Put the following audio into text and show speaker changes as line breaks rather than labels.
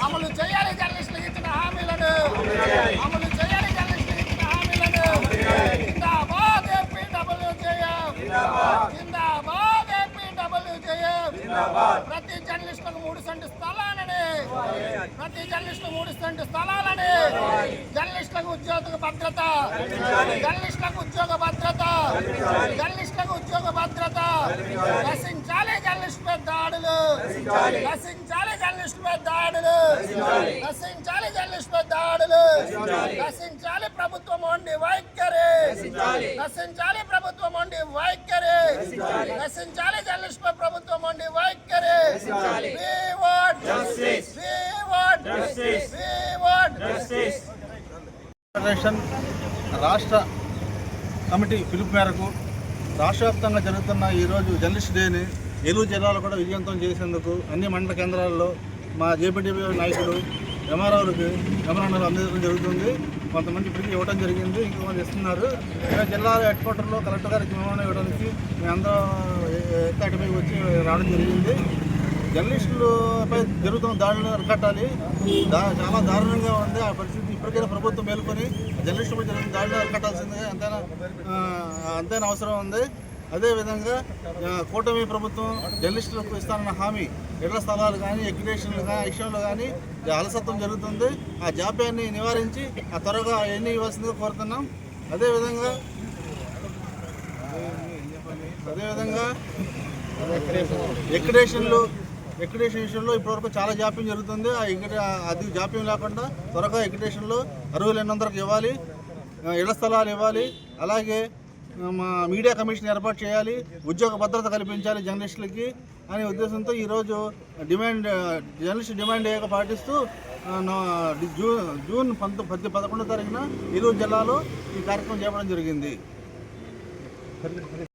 అమలు చేయాలి జర్నలిస్టులకు ఇచ్చిన హామీలను అమలు చేయాలి జర్నలిస్టులకు ఇచ్చిన హామీలను జిందాబాద్ ఏపీడబ్ల్యూజేఎఫ్ జిందాబాద్ ఏపీడబ్ల్యూజేఎఫ్ ప్రతి జర్నలిస్టులకు 3 సెంటు స్థలాలని ప్రతి జర్నలిస్టులకు 3 సెంటు స్థలాలని జర్నలిస్టులకు ఉద్యోగ భద్రత జర్నలిస్టులకు ఉద్యోగ భద్రత జర్నలిస్టులకు ఉద్యోగ భద్రత నశించాలి జర్నలిస్టుపై దాడులు నశించాలి జర్నలిస్టుపై దాడులు నశించాలి జర్నలిస్టుపై దాడులు నశించాలి ప్రభుత్వం ఉండి వైఖరి నశించాలి ప్రభుత్వం ఉండి వైఖరి నశించాలి జర్నలిస్టుపై ప్రభుత్వం ఉండి వైఖరి We want justice. We want justice. We want justice.
Federation రాష్ట్ర కమిటీ పిలుపు మేరకు రాష్ట్ర వ్యాప్తంగా జరుగుతున్న ఈరోజు జర్నలిస్ట్ డేని ఏలూరు జిల్లాలో కూడా విజయవంతం చేసేందుకు అన్ని మండల కేంద్రాల్లో మా జేపీటీపీ నాయకులు ఎంఆర్ఓలకు మెమరాండాలు అందించడం జరుగుతుంది. కొంతమంది ఇప్పటికీ ఇవ్వడం జరిగింది, ఇంకొంతమంది ఇస్తున్నారు. జిల్లా హెడ్ క్వార్టర్లో కలెక్టర్ గారికి మెమరాండం ఇవ్వడానికి మేమందరం ఏకతాటిపైకి వచ్చి రావడం జరిగింది. జర్నలిస్టులపై జరుగుతున్న దాడులను అరికట్టాలి. చాలా దారుణంగా ఉంది ఆ పరిస్థితి. ఇప్పటికైనా ప్రభుత్వం మేలుకొని జర్నలిస్టులపై జరుగుతున్న దాడులను అరికట్టాల్సిందిగా అంతైనా అవసరం ఉంది. అదేవిధంగా కూటమి ప్రభుత్వం జర్నలిస్టులకు ఇస్తానన్న హామీ ఇళ్ల స్థలాలు కానీ ఎడ్యుకేషన్లు కానీ విషయంలో కానీ అలసత్వం జరుగుతుంది. ఆ జాప్యాన్ని నివారించి ఆ త్వరగా ఎన్ని ఇవ్వాల్సిందిగా కోరుతున్నాం. అదేవిధంగా ఎక్రిడేషన్ విషయంలో ఇప్పటివరకు చాలా జాప్యం జరుగుతుంది. అది జాప్యం లేకుండా త్వరగా ఎక్రిడేషన్లో అర్హులైనందరికి ఇవ్వాలి, ఇళ్ల స్థలాలు ఇవ్వాలి. అలాగే మా మీడియా కమిషన్ ఏర్పాటు చేయాలి, ఉద్యోగ భద్రత కల్పించాలి జర్నలిస్టులకి అనే ఉద్దేశంతో ఈరోజు జర్నలిస్ట్ డిమాండ్ డేగా పాటిస్తూ జూన్ 11వ తారీఖున ఏలూరు జిల్లాలో ఈ కార్యక్రమం చేపట్టడం జరిగింది.